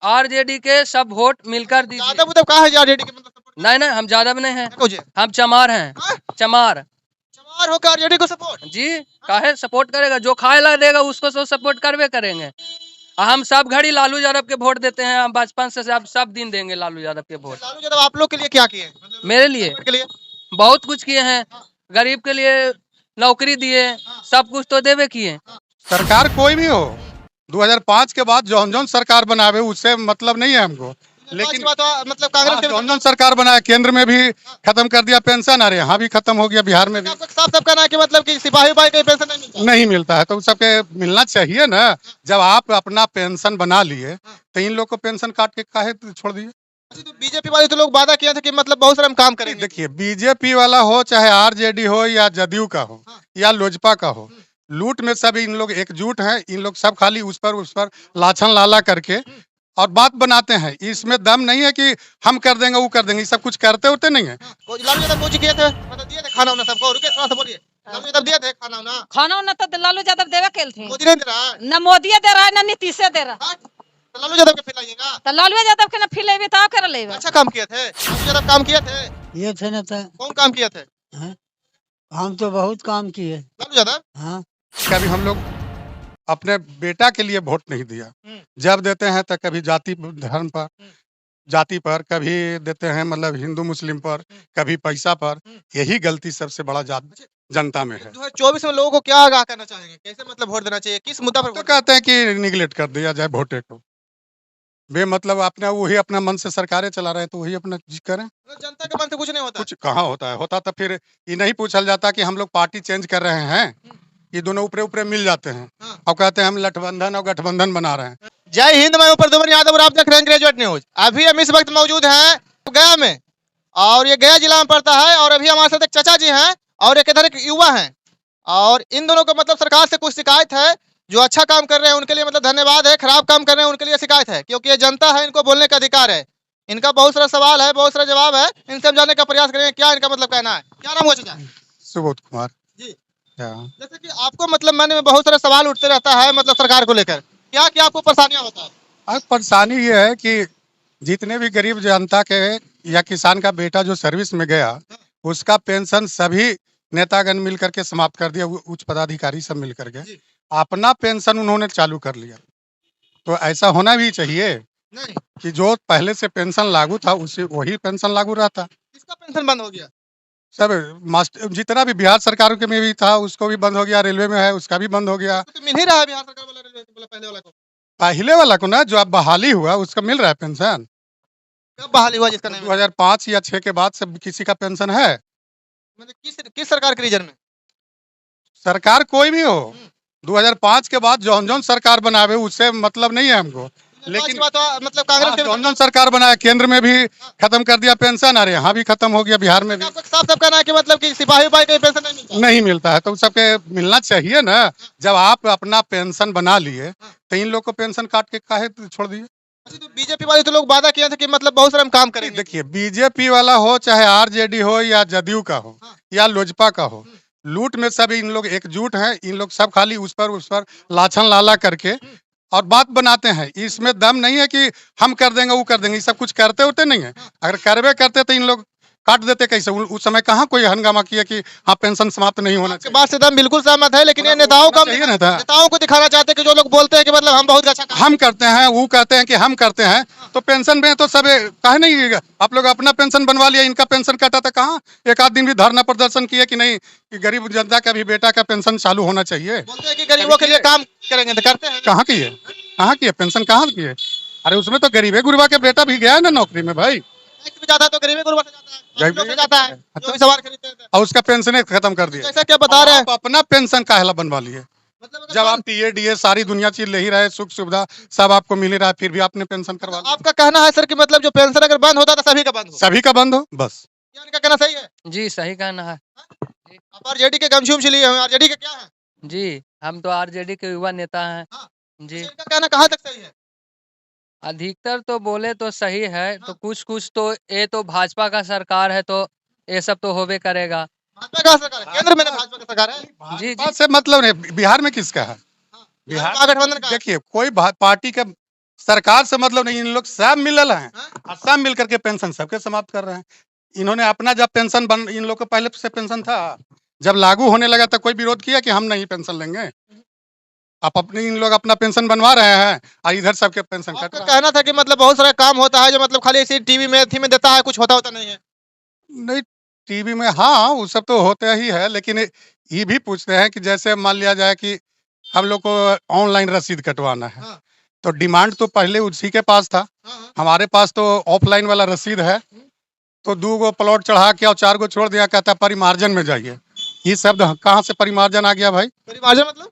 RJD के सब vote मिलकर दीजिए। ज्यादा मतलब कहाँ है आरजेडी के मतलब सपोर्ट? नहीं हम ज्यादा में नहीं हैं, कुछ है? हम चमार हैं। हाँ? चमार चमार होकर आरजेडी को सपोर्ट? जी, काहे सपोर्ट करेगा, जो खाए ला देगा उसको तो सपोर्ट करवे करेंगे। हम सब घड़ी लालू यादव के वोट देते हैं, हम बचपन से सब दिन देंगे लालू यादव के वोट। लालू यादव आप लोग के लिए क्या किए मतलब मेरे लिए के लिए? बहुत कुछ किए हैं, गरीब के लिए नौकरी दिए, सब कुछ तो देवे किए। सरकार कोई भी हो, 2005 के बाद जौन जौन सरकार बनावे उससे मतलब नहीं है हमको, लेकिन मतलब कांग्रेस के जौन जौन सरकार बनाया केंद्र में भी खत्म कर दिया पेंशन, अरे यहाँ भी खत्म हो गया, बिहार में भी साफ साफ कहना है कि मतलब कि सिपाही भाई का पेंशन नहीं मिलता? नहीं मिलता है, तो सबके मिलना चाहिए ना। जब आप अपना पेंशन बना लिए तो इन लोग को पेंशन काट के काहे छोड़ दिए। तो बीजेपी वाले तो लोग वादा किया था कि मतलब बहुत सारा हम काम करेंगे। देखिए, बीजेपी वाला हो चाहे आरजेडी हो या जदयू का हो या लोजपा का हो, लूट में सब इन लोग एकजुट हैं। इन लोग सब खाली उस पर लाछन लाला करके और बात बनाते हैं। इसमें दम नहीं है कि हम कर देंगे वो कर देंगे, सब कुछ करते होते नहीं है। लालू यादव कुछ किए थे, मतलब दिए थे खाना उना सबको? रुके थोड़ा सा बोलिए। लालू यादव दिए थे खाना उना? खाना उना तो लालू यादव देवे केल थे। मोदी नहीं दे रहा है? न मोदी दे रहा है न नीतीश दे रहा है। तो लालू यादव के खिलाइएगा? तो लालू यादव के न खिलेबे तो कर लेबे। अच्छा काम किए थे लालू यादव, काम किए थे? ये थे ना था। कौन काम किए थे हम तो बहुत काम किए। लालू यादव? हाँ, कभी हम लोग अपने बेटा के लिए वोट नहीं दिया। जब देते हैं तो कभी जाति धर्म पर, जाति पर, कभी देते हैं मतलब हिंदू मुस्लिम पर, कभी पैसा पर। यही गलती सबसे बड़ा जनता में है। 2024 में लोगों को क्या आगाह करना चाहेंगे, कैसे मतलब वोट देना चाहिए, किस मुद्दा पर तो वोट? कहते हैं कि निगलेक्ट कर दिया जाए वोटे को, मतलब अपना वही अपना मन से सरकारें चला रहे हैं, तो वही अपना करें। जनता के मन से कुछ नहीं होता? कुछ कहाँ होता है, होता तो फिर ये नहीं पूछा जाता कि हम लोग पार्टी चेंज कर रहे हैं, ये दोनों ऊपरे ऊपरे मिल जाते हैं और कहते हैं हम लठबंधन और गठबंधन बना रहे हैं। जय हिंद, मैं प्रद्युमन यादव और आप देख रहे हैं ग्रेजुएट न्यूज। अभी हम इस वक्त मौजूद हैं गया में, और ये गया जिला में पड़ता है। और अभी हमारे साथ एक चाचा जी हैं और एक इधर एक युवा हैं, और इन दोनों को मतलब सरकार से कुछ शिकायत है। जो अच्छा काम कर रहे हैं उनके लिए मतलब धन्यवाद है, खराब काम कर रहे हैं उनके लिए शिकायत है, क्योंकि ये जनता है, इनको बोलने का अधिकार है। इनका बहुत सारा सवाल है, बहुत सारा जवाब है, इनसे हम जानने का प्रयास करेंगे क्या इनका मतलब कहना है। क्या नाम हुआ चाचा? सुबोध कुमार जी। हाँ। जैसे कि आपको मतलब मन में बहुत सारा सवाल उठते रहता है मतलब सरकार को लेकर, क्या क्या आपको परेशानियां होता है? आज परेशानी ये है कि जितने भी गरीब जनता के या किसान का बेटा जो सर्विस में गया, उसका पेंशन सभी नेतागण मिल करके समाप्त कर दिया, उच्च पदाधिकारी सब मिल करके अपना पेंशन उन्होंने चालू कर लिया। तो ऐसा होना भी चाहिए नहीं, कि जो पहले से पेंशन लागू था उसी वही पेंशन लागू रहता। किसका पेंशन बंद हो गया? सब मास्टर जितना भी बिहार सरकार के में भी था उसको भी बंद हो गया, रेलवे में है उसका भी बंद हो गया। तो मिल ही रहा है बिहार सरकार वाला, रेलवे वाला, पहले वाला को। पहले वाला को ना, जो अब बहाली हुआ उसका मिल रहा है पेंशन। कब बहाली हुआ जिसका नहीं मिला? 2005 या 6 के बाद से किसी का पेंशन है। मतलब किस सरकार के रीजन में? सरकार कोई भी हो, 2005 के बाद जौन जौन सरकार बनावे उससे मतलब नहीं है हमको, लेकिन मतलब कांग्रेस के जौन जौन सरकार बनाया केंद्र में भी खत्म कर दिया पेंशन, अरे यहाँ भी खत्म हो गया, बिहार में भी साफ साफ कहना है कि मतलब कि सिपाही भाई का पेंशन नहीं मिलता? नहीं मिलता है, तो सबके मिलना चाहिए ना। जब आप अपना पेंशन बना लिए तो इन लोग को पेंशन काट के काहे छोड़ दिए। तो बीजेपी वाले तो लोग वादा किया था कि मतलब बहुत सारा हम काम करेंगे। देखिए, बीजेपी वाला हो चाहे आरजेडी हो या जदयू का हो या लोजपा का हो, लूट में सब इन लोग एकजुट हैं। इन लोग सब खाली उस पर लाछन लाला करके और बात बनाते हैं। इसमें दम नहीं है कि हम कर देंगे वो कर देंगे, सब कुछ करते होते नहीं है। अगर करवे करते तो इन लोग काट देते कैसे। उस समय कहाँ कोई हंगामा किया कि हाँ पेंशन समाप्त नहीं होना चाहिए। बात से दम बिल्कुल सहमत है, लेकिन ये नेताओं को दिखाना चाहते हैं कि जो लोग बोलते हैं कि मतलब हम बहुत अच्छा हम करते हैं, वो कहते हैं कि हम करते हैं, तो पेंशन में तो सब काहे नहीं। आप लोग अपना पेंशन बनवा लिया, इनका पेंशन कटा था कहाँ। एक आध दिन भी धरना प्रदर्शन किए कि नहीं कि गरीब जनता का भी बेटा का पेंशन चालू होना चाहिए। बोलते हैं कि गरीबों के लिए काम करेंगे, तो करते हैं। कहाँ किए, कहाँ किए पेंशन, कहाँ किए। अरे उसमें तो गरीबे गुरबा के बेटा भी गया है ना नौकरी में भाई। जाता है तो गरीबी गुरबा से जाता है, जो भी सवाल खरीदते हैं और उसका पेंशन खत्म कर दिया। ऐसा क्या बता रहे हैं? आप अपना पेंशन काहेला बनवा लिए। मतलब जब आप टीए डीए सारी दुनिया चीज ले ही रहे, सुख सुविधा सब आपको मिल ही रहा है, फिर भी आपने पेंशन करवा लिया। आपका कहना है सर कि मतलब जो पेंशन अगर बंद होता तो सभी का बंद हो? सभी का बंद हो बस। क्या इनका कहना सही है? जी सही कहना है। आप आरजेडी के गमछुम लिए हैं, आरजेडी के क्या है? जी हम तो आरजेडी के युवा नेता हैं। जी इनका कहना कहाँ तक सही है? अधिकतर तो बोले तो सही है, तो कुछ कुछ तो ये तो भाजपा का सरकार है, तो ये सब तो होबे करेगा। भाजपा का सरकार है, केंद्र में ना भाजपा का सरकार है। जी बात से मतलब नहीं, बिहार में किसका है। बिहार महागठबंधन का है। देखिए, कोई पार्टी का सरकार से मतलब नहीं, इन लोग सब मिलल हैं और सब मिल करके पेंशन सबके समाप्त कर रहे हैं। इन्होंने अपना जब पेंशन बन, इन लोग को पहले से पेंशन था, जब लागू होने लगा तो कोई विरोध किया कि हम नहीं पेंशन लेंगे। आप अपनी इन लोग अपना पेंशन बनवा रहे हैं और इधर सबके पेंशन कट आपका रहा है। कहना था कि मतलब बहुत सारा काम होता है जो मतलब खाली इसी टीवी में थी में देता है, कुछ होता नहीं है। नहीं, टीवी में हाँ वो सब तो होता ही है, लेकिन ये भी पूछते हैं कि जैसे मान लिया जाए कि हम लोग को ऑनलाइन रसीद कटवाना है, हाँ। तो डिमांड तो पहले उसी के पास था, हमारे पास तो ऑफलाइन वाला रसीद है। तो 2 गो प्लॉट चढ़ा के और 4 गो छोड़ दिया, कहता परिमार्जन में जाइए। ये शब्द कहाँ से परिमार्जन आ गया भाई? परिमार्जन मतलब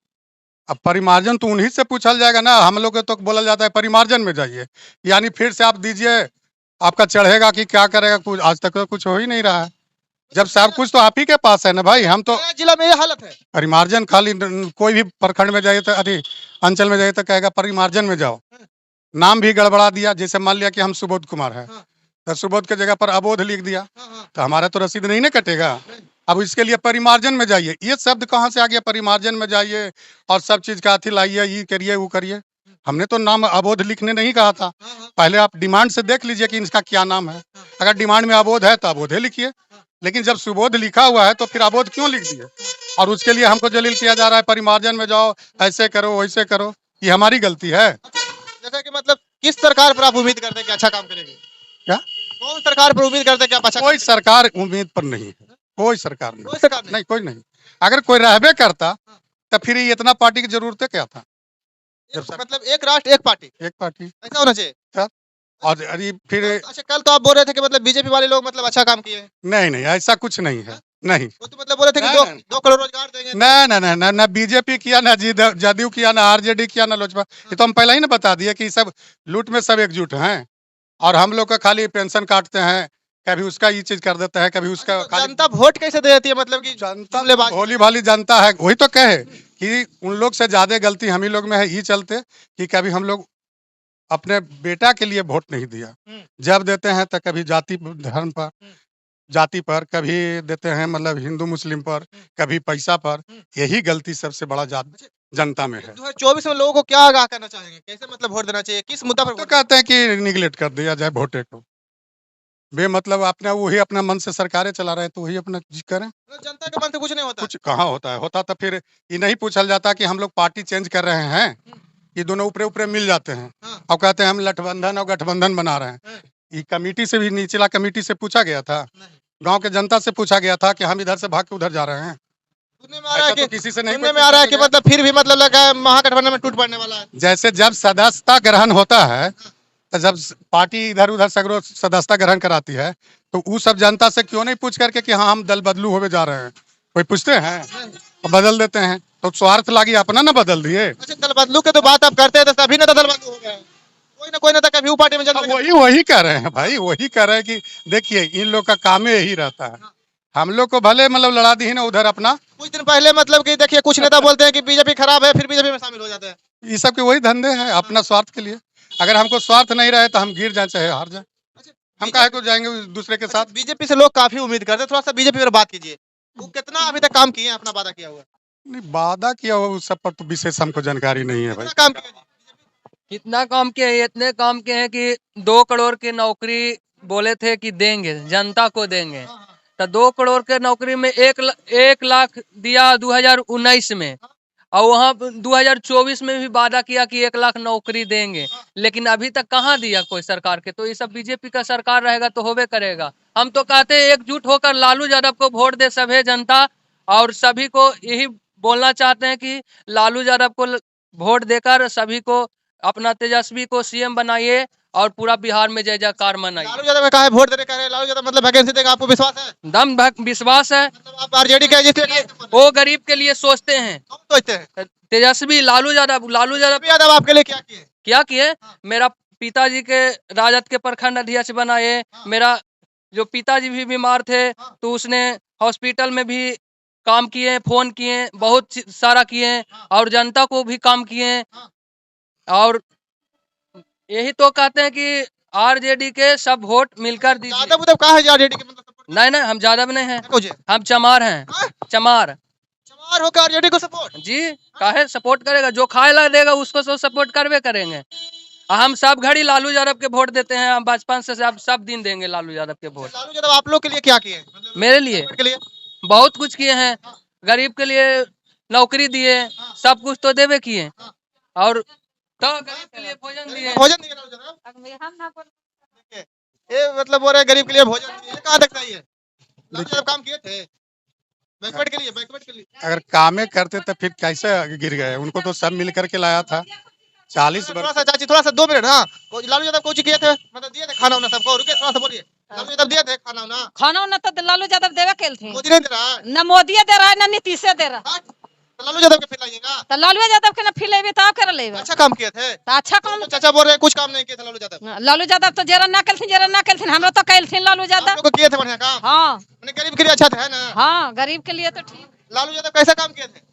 अब परिमार्जन तो उन्हीं से पूछल जाएगा ना, हम लोग को तो बोला जाता है परिमार्जन में जाइए, यानी फिर से आप दीजिए, आपका चढ़ेगा कि क्या करेगा, कुछ आज तक तो कुछ हो ही नहीं रहा है। जब सब कुछ तो आप ही के पास है ना भाई, हम तो गया जिला में ये हालत है। परिमार्जन खाली कोई भी प्रखंड में जाइए तो अरे अंचल में जाइए तो कहेगा परिमार्जन में जाओ, नाम भी गड़बड़ा दिया। जैसे मान लिया कि हम सुबोध कुमार है, तो सुबोध के जगह पर अबोध लिख दिया, तो हमारा तो रसीद नहीं ना कटेगा। अब इसके लिए परिमार्जन में जाइए, ये शब्द कहाँ से आ गया? परिमार्जन में जाइए और सब चीज का अथी लाइए, ये करिए वो करिए। हमने तो नाम अबोध लिखने नहीं कहा था, पहले आप डिमांड से देख लीजिए कि इसका क्या नाम है। अगर डिमांड में अबोध है तो अबोधे लिखिए, लेकिन जब सुबोध लिखा हुआ है तो फिर अबोध क्यों लिख दिए? और उसके लिए हमको जलील किया जा रहा है, परिमार्जन में जाओ, ऐसे करो वैसे करो। ये हमारी गलती है जैसे कि मतलब किस सरकार पर आप उम्मीद करते हैं कि अच्छा काम करेगी? क्या? कौन सरकार पर उम्मीद करते हैं कि आप अच्छा कोई सरकार उम्मीद पर नहीं है, कोई सरकार नहीं, कोई सरकार नहीं। नहीं कोई नहीं। अगर कोई रहबे करता तो फिर ये इतना पार्टी की जरूरत क्या था? मतलब एक राष्ट्र एक पार्टी, एक पार्टी ऐसा होना चाहिए। और अरे फिर अच्छा, कल तो आप बोल रहे थे कि मतलब बीजेपी वाले लोग मतलब अच्छा काम किए हैं। नहीं नहीं, ऐसा कुछ नहीं है, नहीं वो तो मतलब बोले थे कि नहीं, नहीं। 2 करोड़ रोजगार देंगे। ना बीजेपी किया, ना जदयू किया, ना आरजेडी किया, ना लोजपा। ये तो हम पहले ही ना बता दिए कि सब लूट में सब एकजुट हैं, और हम लोग का खाली पेंशन काटते हैं, कभी उसका ये चीज कर देता है, कभी उसका तो खाली। जनता वोट कैसे दे देती है? मतलब कि जनता जुमलेबाज। भोली भाली जनता है, वही तो कहे कि उन लोग से ज्यादा गलती हम ही लोग में है। ये चलते कि कभी हम लोग अपने बेटा के लिए वोट नहीं दिया, जब देते हैं तो कभी जाति धर्म पर, जाति पर, कभी देते हैं मतलब हिंदू मुस्लिम पर, कभी पैसा पर। यही गलती सबसे बड़ा जनता में है। 2024 में लोगों को क्या आगाह करना चाहेंगे? कैसे मतलब वोट देना चाहिए? किस मुद्दा पर तो वोट कहते हैं कि निगलेक्ट कर दिया जाए वोटे को, बेमतलब अपना वही अपना मन से सरकारें चला रहे हैं, तो वही अपना करें। देना? जनता के मन से कुछ नहीं होता। कुछ कहाँ होता है? होता तो फिर ये नहीं पूछल जाता कि हम लोग पार्टी चेंज कर रहे हैं, ये दोनों ऊपरे ऊपरे मिल जाते हैं और कहते हैं हम लठबंधन और गठबंधन बना रहे हैं। ये कमेटी से भी, निचला कमेटी से पूछा गया था, गांव के जनता से पूछा गया था कि हम इधर से भाग के उधर जा रहे हैं। सुनने में आ रहा है ऐसा तो कि किसी से नहीं सुनने में आ रहा है कि मतलब फिर भी मतलब लगा है महागठबंधन में टूट पड़ने वाला है। जैसे जब सदस्यता ग्रहण होता है, तो जब पार्टी इधर उधर सगरो सदस्यता ग्रहण कराती है, तो वो सब जनता से क्यों नहीं पूछ करके कि हाँ हम दल बदलू होवे जा रहे हैं? कोई पूछते हैं और बदल देते हैं, तो स्वार्थ लागी अपना ना बदल दिए। अच्छा, दल बदलू के तो बात आप करते हैं, तो सभी नेता दल बदलू हो गए। कोई ना कोई नेता कभी वो पार्टी में चल सकता है। वही कह रहे हैं भाई, वही कह रहे हैं कि देखिए इन लोग का काम यही रहता है। हम लोग को भले मतलब लड़ा दी है ना उधर अपना, कुछ दिन पहले मतलब कि देखिए कुछ नेता बोलते हैं कि बीजेपी खराब है, फिर बीजेपी में शामिल हो जाते हैं। ये सब के वही धंधे हैं अपना स्वार्थ के लिए। अगर हमको स्वार्थ नहीं रहे तो हम गिर जाए चाहे हार जाए, हम काहे को जाएंगे दूसरे के साथ। बीजेपी से लोग काफी उम्मीद करते हैं, थोड़ा सा बीजेपी पर बात कीजिए। वो कितना अभी तक काम किए हैं, अपना वादा किया हुआ? नहीं, वादा किया हुआ उस सब पर तो विशेष हमको जानकारी नहीं है भाई। कितना काम किया जी? कितना काम किए हैं? इतने काम किए हैं कि 2 करोड़ की नौकरी बोले थे कि देंगे, जनता को देंगे। तो 2 करोड़ के नौकरी में 1 लाख दिया 2019 में, और वहाँ 2024 में भी वादा किया कि 1 लाख नौकरी देंगे, लेकिन अभी तक कहाँ दिया कोई सरकार के। तो ये सब बीजेपी का सरकार रहेगा तो होबे करेगा। हम तो कहते हैं एकजुट होकर लालू यादव को वोट दे सभी जनता, और सभी को यही बोलना चाहते हैं कि लालू यादव को वोट देकर सभी को अपना तेजस्वी को सीएम बनाइए और पूरा बिहार में जय जयकार मनाइए। लालू यादव में कहा है वोट देने का है, लालू यादव मतलब वैकेंसी देगा, आपको विश्वास है? दम विश्वास है, मतलब आप आरजेडी के जितने वो गरीब के लिए सोचते हैं। सोचते हैं। तेजस्वी लालू यादव यादव आपके लिए क्या किए? क्या किए? मेरा पिताजी के राजद के प्रखंड अध्यक्ष बनाए। मेरा जो पिताजी भी बीमार थे तो उसने हॉस्पिटल में भी काम किए, फोन किए, बहुत सारा किए, और जनता को भी काम किए। और यही तो कहते हैं कि आरजेडी के सब वोट मिलकर दीजिए। यादव उदव कहा है आरजेडी के मतलब सपोर्ट? नहीं, हम यादव नहीं हैं, कुछ हम चमार हैं। चमार चमार होकर आरजेडी को सपोर्ट? जी, काहे सपोर्ट करेगा? जो खाए ला देगा उसको तो सपोर्ट करवे करेंगे। हम सब घड़ी लालू यादव के वोट देते हैं। हम बचपन से सब दिन देंगे लालू यादव के वोट। लालू यादव आप लोग के लिए क्या किए, मतलब मेरे लिए के लिए? बहुत कुछ किए हैं। गरीब के लिए नौकरी दिए, सब कुछ तो देवे किए, और तो गरीब के लिए भोजन दिए। भोजन दिए लालू यादव? ये मतलब बोल रहे हैं गरीब के लिए भोजन दिए, ये कहाँ तक सही है? लालू यादव काम किए थे बैकवर्ड के लिए। अगर कामे करते तो फिर कैसे गिर गए? उनको तो सब मिल करके लाया था 40 थोड़ा वर्ष। सा चाची, थोड़ा सा 2 मिनट। हाँ, लालू यादव कुछ किए थे, मतलब दिए थे खाना उना सबको? रुके, थोड़ा सा बोलिए। लालू यादव दिए थे खाना उना? खाना उना तो लालू यादव देवे केल थे। मोदी नहीं दे रहा है? न मोदी दे रहा है न नीतीश दे रहा। हाँ, तो लालू यादव के फिर लाइएगा। तो लालू यादव के न फिलेबे तो कर लेबे। अच्छा काम किए थे? तो अच्छा काम। तो चाचा बोल रहे हैं कुछ काम नहीं किए थे लालू यादव। लालू यादव तो जरा ना केलथिन हमरा तो केलथिन लालू आप यादव। लोग को किए थे बढ़िया काम? हाँ मैंने गरीब के लिए अच्छा था, है ना? हाँ, गरीब के लिए तो ठीक। लालू यादव कैसा काम किए थे?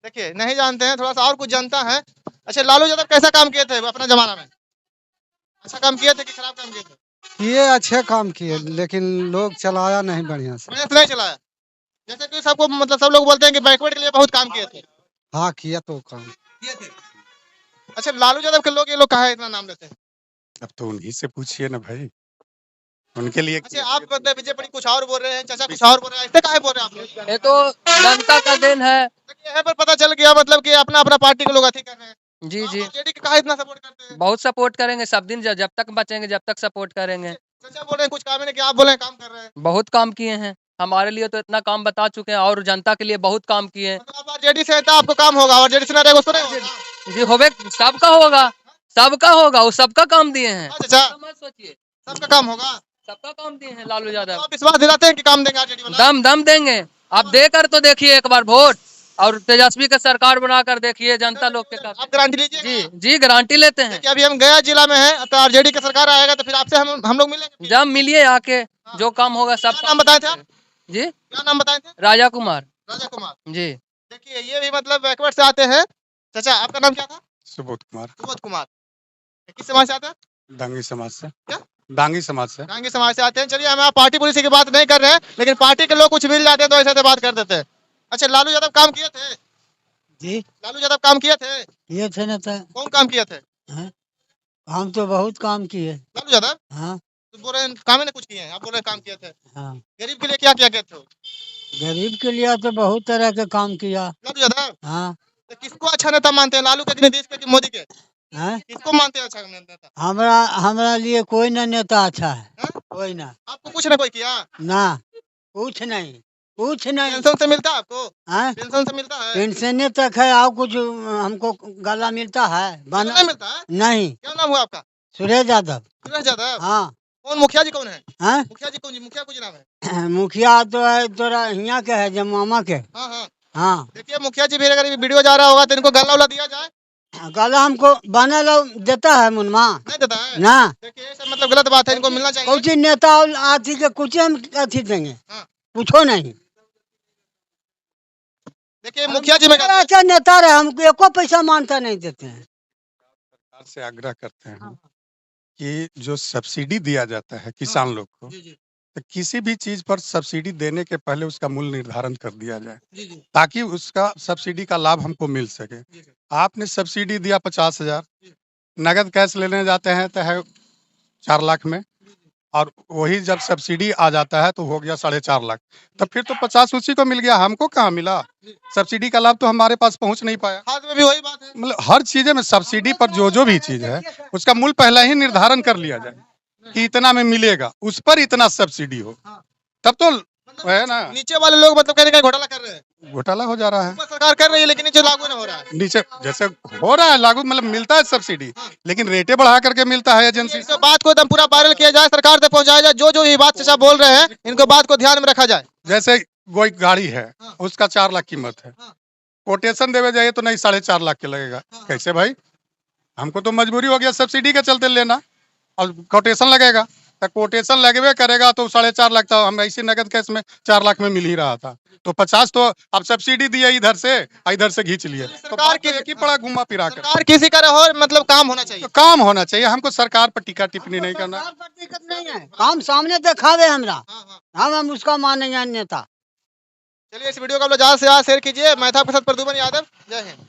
देखिए, नहीं जानते हैं, थोड़ा सा और कुछ जानता है। अच्छा, लालू यादव कैसा काम किए थे अपना जमाना में? अच्छा काम किए थे कि खराब काम किए थे? ये अच्छे काम किए, लेकिन लोग चलाया नहीं बढ़िया से। बढ़िया से नहीं चलाया। जैसे कि सबको, मतलब सब लोग बोलते हैं कि बैकवर्ड के लिए बहुत काम किए थे। हाँ, किया तो काम। किए थे। अच्छा, लालू यादव के लोग, ये लोग कहा इतना नाम लेते हैं? अब तो उन्हीं से पूछिए ना भाई, उनके लिए अच्छा, आप मतलब बीजेपी कुछ और बोल रहे हैं, चाचा कुछ और बोल रहे हैं, ऐसे काहे बोल रहे हैं आप लोग? ये तो जनता का देन है। देखिए, यहाँ पर पता चल गया मतलब कि अपना अपना पार्टी के लोग अथी कर रहे हैं। जी जी, जेडी के काहे इतना सपोर्ट करते हैं? बहुत सपोर्ट करेंगे सब दिन, जब तक बचेंगे जब तक सपोर्ट करेंगे। चाचा बोल रहे हैं कुछ काम नहीं किया, आप बोल रहे हैं काम कर रहे हैं। बहुत काम किए हैं हमारे लिए, तो इतना काम बता चुके हैं, और जनता के लिए बहुत काम किए हैं। मतलब आप जेडी से है तो आपको काम होगा, और जेडी से ना रहेगा उसको नहीं होगा। जी होवे, सबका होगा, सबका होगा, वो सबका काम दिए हैं। हाँ चाचा, मत सोचिए, सबका काम होगा। सबका काम दिए हैं लालू यादव। तो आप विश्वास दिलाते हैं कि काम देंगे जेडी वाला? दम दम देंगे। आप देकर तो देखिए एक बार वोट, और तेजस्वी का सरकार बनाकर देखिए जनता लोग के आप काम। गारंटी लीजिए। जी जी, गारंटी लेते हैं। कि अभी हम गया जिला में है, तो आरजेडी की सरकार आएगा तो फिर आपसे हम लोग मिलेंगे। जब मिलिए आके, जो काम होगा सब। क्या नाम बताए थे आप? जी, क्या नाम बताए थे? राजा कुमार राजा कुमार। जी। देखिए, ये भी मतलब बैकवर्ड से आते हैं। चाचा, आपका नाम क्या था? सुबोध कुमार, सुबोध कुमार। किस समाज से आते हैं? डांगी समाज से। क्या? डांगी समाज से। डांगी समाज से आते हैं। चलिए, हम पार्टी पुलिस की बात नहीं कर रहे हैं, लेकिन पार्टी के लोग कुछ मिल जाते हैं तो ऐसे बात कर देते हैं। अच्छा, लालू यादव काम किए थे? जी, लालू यादव काम किए थे? ये थे न तो। कौन काम किए थे? हम तो बहुत काम किए। लालू यादव? हाँ तो बोल रहे हैं काम ही नहीं कुछ किए हैं, आप बोल रहे हैं काम किए थे। हाँ, गरीब के लिए क्या क्या किए थे? गरीब के लिए तो बहुत तरह के काम किया। लालू यादव? हाँ तो किसको अच्छा नेता मानते हैं, लालू के कि नीतीश के कि मोदी के? हाँ, किसको मानते हैं अच्छा नेता? हमरा लिए कोई न नेता अच्छा है, हाँ? कोई ना। आपको कुछ ना कोई किया? ना, कुछ नहीं, कुछ नहीं। पेंशन से मिलता है आपको? हाँ, पेंशन से मिलता है? पेंशन तक है, और कुछ हमको गला मिलता है बना नहीं मिलता है? नहीं। क्या नाम हुआ आपका? सुरेश यादव। सुरेश यादव? हाँ कौन मुखिया जी कौन है? हाँ, मुखिया जी कौन जी? मुखिया कुछ नाम है? मुखिया तो है तोरा यहाँ के है, जमामा के। हाँ हाँ। हाँ, देखिए, मुखिया जी भी अगर ये वीडियो जा रहा होगा तो इनको गल्ला उला दिया जाए। गला हमको बना लो देता है मुनमा नहीं देता है? ना। देखिए, ये सब मतलब गलत बात है, इनको मिलना चाहिए। कुछ नेता और आती के कुछ हम अथी देंगे, हाँ। पूछो नहीं। देखिए, मुखिया जी में अच्छा नेता रहे, हमको एको पैसा मानता नहीं देते हैं। सरकार से आग्रह करते हैं कि जो सब्सिडी दिया जाता है किसान लोग को, जी जी तो किसी भी चीज पर सब्सिडी देने के पहले उसका मूल्य निर्धारण कर दिया जाए, जी जी ताकि उसका सब्सिडी का लाभ हमको मिल सके। जी जी। आपने सब्सिडी दिया 50,000, नगद कैश लेने जाते हैं तो है 4 लाख में, और वही जब सब्सिडी आ जाता है तो हो गया 4.5 लाख। तो फिर तो 50 उसी को मिल गया, हमको कहाँ मिला? सब्सिडी का लाभ तो हमारे पास पहुंच नहीं पाया। खाद में भी वही बात है। मतलब हर चीज़ में सब्सिडी पर जो भी चीज़ है उसका मूल्य पहले ही निर्धारण कर लिया जाए कि इतना में मिलेगा, उस पर इतना सब्सिडी हो, तब तो है ना। नीचे वाले लोग मतलब कहने का घोटाला कर रहे हैं। घोटाला हो जा रहा है। ऊपर सरकार कर रही है लेकिन नीचे लागू नहीं हो रहा है। नीचे जैसे हो रहा है लागू, मतलब मिलता है सब्सिडी, लेकिन रेटें बढ़ा करके मिलता है एजेंसी इस बात को एकदम पूरा वायरल किया जाए, सरकार तक पहुंचाया जाए, जो जो ये बात चाचा बोल रहे हैं इनको बात को ध्यान में रखा जाए। जैसे कोई गाड़ी है उसका 4 लाख कीमत है, कोटेशन देवे जाइए तो नहीं 4.5 लाख के लगेगा। कैसे भाई? हमको तो मजबूरी हो गया सब्सिडी के चलते लेना, और कोटेशन लगेगा, तो कोटेशन लगेबे करेगा तो 4.5 लाख था, हम ऐसे नगद कैश में 4 लाख में मिल ही रहा था। तो 50 तो अब सब्सिडी दिए इधर से खींच लिए, तो सरकार बात एक ही पड़ा घुमा फिरा कर। सरकार किसी का रहो, मतलब काम होना चाहिए। तो काम होना चाहिए, हमको सरकार पर टीका टिप्पणी नहीं करना। सरकार पर दिक्कत नहीं है, काम सामने दिखावे हमरा, हाँ, हाँ। हम उसका मानेंगे नेता। चलिए, इस वीडियो को आप लोग ज्यादा से ज्यादा शेयर कीजिए। मैं था आपके साथ प्रदुमन यादव। जय हिंद।